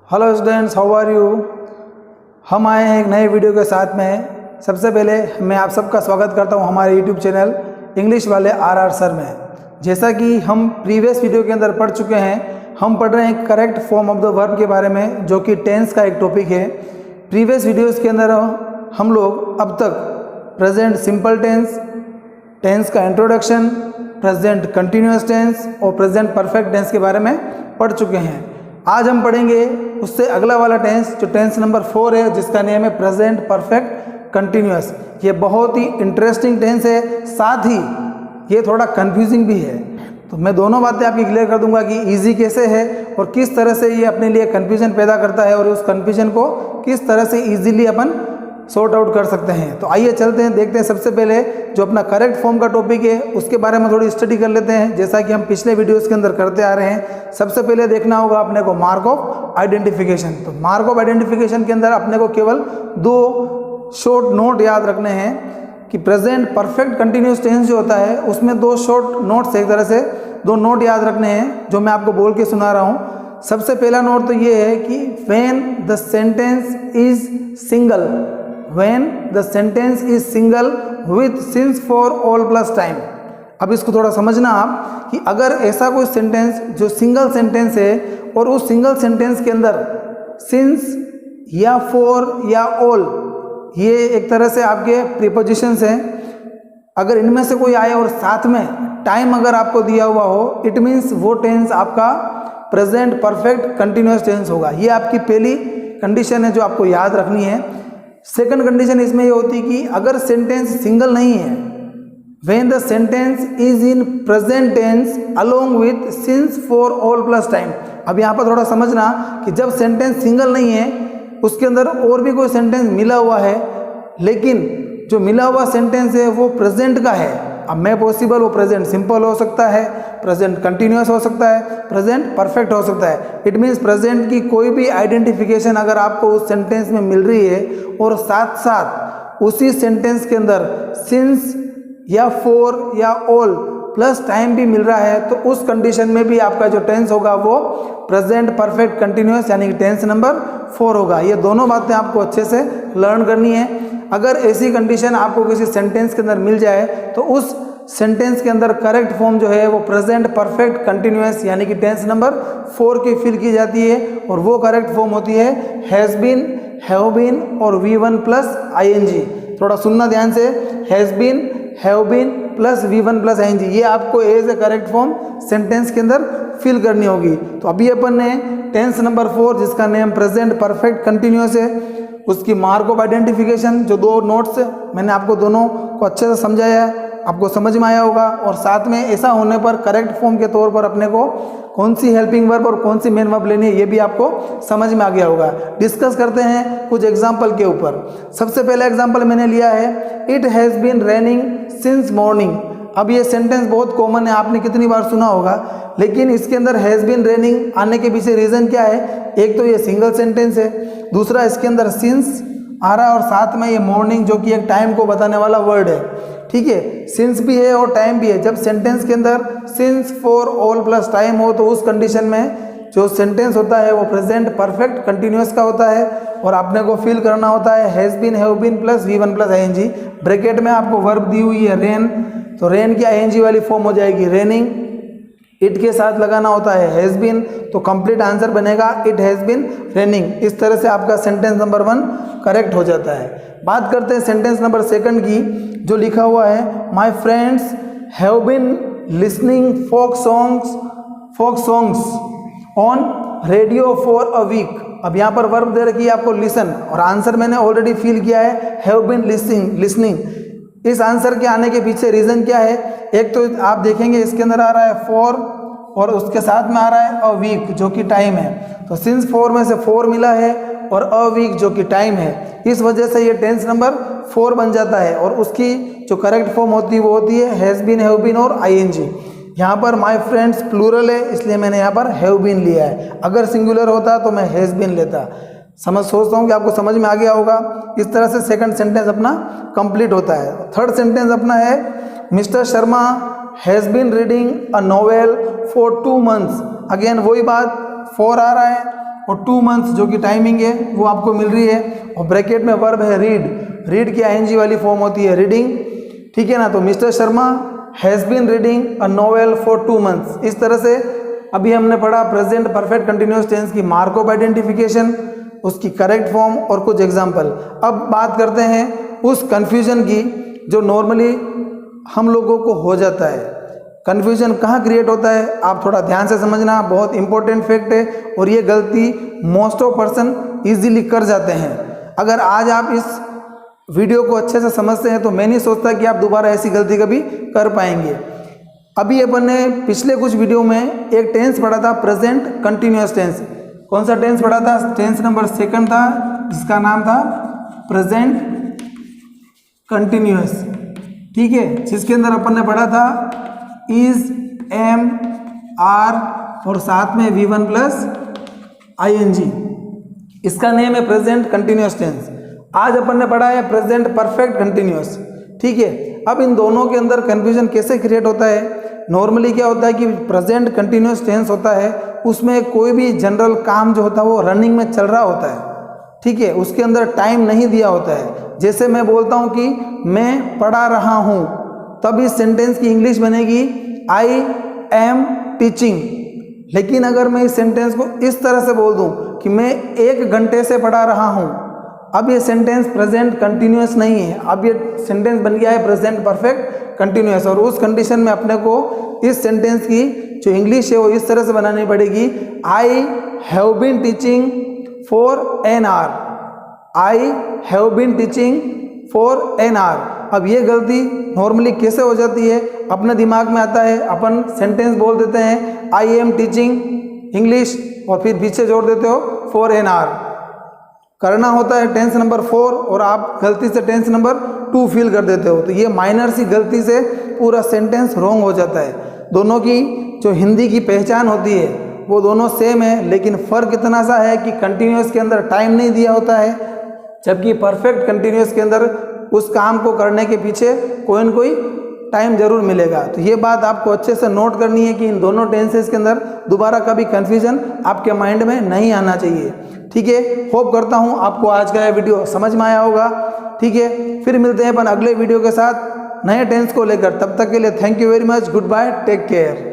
Hello students, how are you. हम आए हैं एक नए वीडियो के साथ में। सबसे पहले मैं आप सबका स्वागत करता हूं हमारे यूट्यूब चैनल इंग्लिश वाले आर सर में। जैसा कि हम प्रीवियस वीडियो के अंदर पढ़ चुके हैं, हम पढ़ रहे हैं correct form of the verb के बारे में, जो कि टेंस का एक टॉपिक है। प्रीवियस वीडियोज़ के अंदर हम लोग अब तक प्रेजेंट सिंपल टेंस, टेंस का इंट्रोडक्शन, प्रेजेंट कंटिन्यूअस टेंस और प्रेजेंट परफेक्ट टेंस के बारे में पढ़ चुके हैं। आज हम पढ़ेंगे उससे अगला वाला टेंस, जो टेंस नंबर 4 है, जिसका नेम है प्रेजेंट परफेक्ट कंटिन्यूअस। ये बहुत ही इंटरेस्टिंग टेंस है, साथ ही ये थोड़ा कंफ्यूजिंग भी है। तो मैं दोनों बातें आपकी क्लियर कर दूंगा कि इजी कैसे है और किस तरह से ये अपने लिए कंफ्यूजन पैदा करता है और उस कंफ्यूजन को किस तरह से इजीली अपन सॉर्ट आउट कर सकते हैं। तो आइए चलते हैं, देखते हैं। सबसे पहले जो अपना करेक्ट फॉर्म का टॉपिक है उसके बारे में थोड़ी स्टडी कर लेते हैं, जैसा कि हम पिछले वीडियोस के अंदर करते आ रहे हैं। सबसे पहले देखना होगा अपने को मार्क ऑफ आइडेंटिफिकेशन। तो मार्क ऑफ आइडेंटिफिकेशन के अंदर अपने को केवल 2 शॉर्ट नोट याद रखने हैं कि प्रेजेंट परफेक्ट कंटिन्यूअस टेंस जो होता है उसमें 2 शॉर्ट नोट्स, एक तरह से 2 नोट याद रखने हैं, जो मैं आपको बोल के सुना रहा हूँ। सबसे पहला नोट तो ये है कि when the sentence is single, when the sentence is single with since for all plus time। अब इसको थोड़ा समझना आप कि अगर ऐसा कोई सेंटेंस जो सिंगल सेंटेंस है और उस सिंगल सेंटेंस के अंदर since या for या all, ये एक तरह से आपके प्रीपोजिशंस हैं, अगर इनमें से कोई आए और साथ में टाइम अगर आपको दिया हुआ हो, इट मीन्स वो टेंस आपका प्रेजेंट परफेक्ट कंटिन्यूअस टेंस होगा। ये आपकी पहली कंडीशन है जो आपको याद रखनी है। सेकंड कंडीशन इसमें ये होती है कि अगर सेंटेंस सिंगल नहीं है, when the sentence is in present tense along with since for all plus time. अब यहाँ पर थोड़ा समझना कि जब सेंटेंस सिंगल नहीं है, उसके अंदर और भी कोई सेंटेंस मिला हुआ है, लेकिन जो मिला हुआ सेंटेंस है वो प्रेजेंट का है। अब मैं पॉसिबल वो प्रेजेंट सिंपल हो सकता है, प्रेजेंट कंटिन्यूअस हो सकता है, प्रेजेंट परफेक्ट हो सकता है। इट मीन्स प्रेजेंट की कोई भी आइडेंटिफिकेशन अगर आपको उस सेंटेंस में मिल रही है और साथ साथ उसी सेंटेंस के अंदर सिंस या फॉर या ऑल प्लस टाइम भी मिल रहा है, तो उस कंडीशन में भी आपका जो टेंस होगा वो प्रेजेंट परफेक्ट कंटिन्यूअस यानी कि टेंस नंबर 4 होगा। ये दोनों बातें आपको अच्छे से लर्न करनी है। अगर ऐसी कंडीशन आपको किसी सेंटेंस के अंदर मिल जाए तो उस सेंटेंस के अंदर करेक्ट फॉर्म जो है वो प्रेजेंट परफेक्ट कंटिन्यूअस यानी कि टेंस नंबर 4 की फिल की जाती है, और वो करेक्ट फॉर्म होती है हैज़ बीन, हैव बीन और V1 प्लस ING। थोड़ा सुनना ध्यान से, has been, have been plus V1 plus ING, ये आपको as a correct form sentence के अंदर फिल करनी होगी। तो अभी अपन ने टेंस नंबर 4, जिसका नेम प्रेजेंट परफेक्ट कंटिन्यूअस है, उसकी मार्क ऑफ आइडेंटिफिकेशन जो 2 नोट्स मैंने आपको दोनों को अच्छे से समझाया है, आपको समझ में आया होगा। और साथ में ऐसा होने पर करेक्ट फॉर्म के तौर पर अपने को कौन सी हेल्पिंग वर्ब और कौन सी मेन वर्ब लेनी है, ये भी आपको समझ में आ गया होगा। डिस्कस करते हैं कुछ एग्जाम्पल के ऊपर। सबसे पहला एग्जाम्पल मैंने लिया है, it has been raining since morning. अब ये सेंटेंस बहुत कॉमन है, आपने कितनी बार सुना होगा, लेकिन इसके अंदर हैज़ बीन रेनिंग आने के पीछे रीज़न क्या है? एक तो ये सिंगल सेंटेंस है, दूसरा इसके अंदर सिंस आ रहा है और साथ में ये मॉर्निंग जो कि एक टाइम को बताने वाला वर्ड है। ठीक है, सिंस भी है और टाइम भी है। जब सेंटेंस के अंदर since for all plus time हो तो उस कंडीशन में जो सेंटेंस होता है वो प्रेजेंट परफेक्ट कंटिन्यूअस का होता है, और आपने को फिल करना होता है has been, have been plus V1 plus ING। Bracket में आपको वर्ब दी हुई है रेन, तो रेन की ING वाली फॉर्म हो जाएगी रेनिंग। इट के साथ लगाना होता है हैज़ बीन, तो कंप्लीट आंसर बनेगा इट हैज़ बीन रेनिंग। इस तरह से आपका सेंटेंस नंबर 1 करेक्ट हो जाता है। बात करते हैं सेंटेंस नंबर 2 की, जो लिखा हुआ है my friends have been listening folk songs on radio for a week. अब यहाँ पर वर्ब दे रखी है आपको लिसन, और आंसर मैंने ऑलरेडी फिल किया है हैव बीन लिसनिंग। इस आंसर के आने के पीछे रीज़न क्या है? एक तो आप देखेंगे इसके अंदर आ रहा है फॉर और उसके साथ में आ रहा है अ वीक जो कि टाइम है, तो सिंस 4 में से 4 मिला है और अ वीक जो कि टाइम है, इस वजह से ये टेंस नंबर 4 बन जाता है। और उसकी जो करेक्ट फॉर्म होती है वो होती है हैज़ बीन, हैव बीन और ING। यहाँ पर माय फ्रेंड्स प्लूरल है, इसलिए मैंने यहाँ पर हैव बीन लिया है। अगर सिंगुलर होता तो मैं हैज़ बीन लेता। सोचता हूँ कि आपको समझ में आ गया होगा। इस तरह से सेकंड सेंटेंस अपना कंप्लीट होता है। थर्ड सेंटेंस अपना है mister Sharma has been reading a novel for 2 months। Again वही बात, 4 आ रहा है और 2 मंथ्स जो कि टाइमिंग है वो आपको मिल रही है। और ब्रैकेट में वर्ब है रीड की आईएनजी वाली फॉर्म होती है रीडिंग, ठीक है ना। तो mister Sharma has been reading a novel for 2 months. इस तरह से अभी हमने पढ़ा प्रेजेंट परफेक्ट कंटिन्यूअस टेंस की मार्क ऑफ आइडेंटिफिकेशन, उसकी करेक्ट फॉर्म और कुछ एग्जाम्पल। अब बात करते हैं उस कन्फ्यूजन की जो नॉर्मली हम लोगों को हो जाता है। कन्फ्यूजन कहाँ क्रिएट होता है, आप थोड़ा ध्यान से समझना, बहुत इंपॉर्टेंट फैक्ट है और ये गलती मोस्ट ऑफ पर्सन इजीली कर जाते हैं। अगर आज आप इस वीडियो को अच्छे से समझते हैं तो मैं नहीं सोचता कि आप दोबारा ऐसी गलती कभी कर पाएंगे। अभी अपन ने पिछले कुछ वीडियो में एक टेंस पढ़ा था प्रेजेंट कंटिन्यूअस टेंस। कौन सा टेंस पढ़ा था? टेंस नंबर 2 था जिसका नाम था प्रेजेंट कंटिन्यूअस, ठीक है। जिसके अंदर अपन ने पढ़ा था इज, एम, आर और साथ में V1 प्लस ING, इसका नेम है प्रेजेंट कंटिन्यूअस टेंस। आज अपन ने पढ़ा है प्रेजेंट परफेक्ट कंटिन्यूअस, ठीक है। अब इन दोनों के अंदर कंफ्यूजन कैसे क्रिएट होता है? नॉर्मली क्या होता है कि प्रेजेंट कंटिन्यूअस टेंस होता है, उसमें कोई भी जनरल काम जो होता है वो रनिंग में चल रहा होता है, ठीक है। उसके अंदर टाइम नहीं दिया होता है। जैसे मैं बोलता हूँ कि मैं पढ़ा रहा हूँ, तब इस सेंटेंस की इंग्लिश बनेगी आई एम टीचिंग। लेकिन अगर मैं इस सेंटेंस को इस तरह से बोल दूँ कि मैं 1 घंटे से पढ़ा रहा हूँ, अब ये सेंटेंस प्रेजेंट कंटिन्यूअस नहीं है, अब ये सेंटेंस बन गया है प्रेजेंट परफेक्ट कंटिन्यूअस। और उस कंडीशन में अपने को इस सेंटेंस की जो इंग्लिश है वो इस तरह से बनानी पड़ेगी, I have been teaching for an hour, I have been teaching for an hour. अब ये गलती नॉर्मली कैसे हो जाती है? अपने दिमाग में आता है, अपन सेंटेंस बोल देते हैं आई एम टीचिंग इंग्लिश और फिर पीछे जोड़ देते हो फॉर एन आवर। करना होता है टेंस नंबर 4 और आप गलती से टेंस नंबर 2 फिल कर देते हो, तो ये माइनर सी गलती से पूरा सेंटेंस रॉन्ग हो जाता है। दोनों की जो हिंदी की पहचान होती है वो दोनों सेम है, लेकिन फ़र्क इतना सा है कि कंटिन्यूअस के अंदर टाइम नहीं दिया होता है, जबकि परफेक्ट कंटिन्यूअस के अंदर उस काम को करने के पीछे कोई न कोई टाइम जरूर मिलेगा। तो ये बात आपको अच्छे से नोट करनी है कि इन दोनों टेंसेस के अंदर दोबारा कभी कन्फ्यूजन आपके माइंड में नहीं आना चाहिए, ठीक है। होप करता हूँ आपको आज का यह वीडियो समझ में आया होगा, ठीक है। फिर मिलते हैं अपन अगले वीडियो के साथ नए टेंस को लेकर। तब तक के लिए thank you very much, goodbye, take care.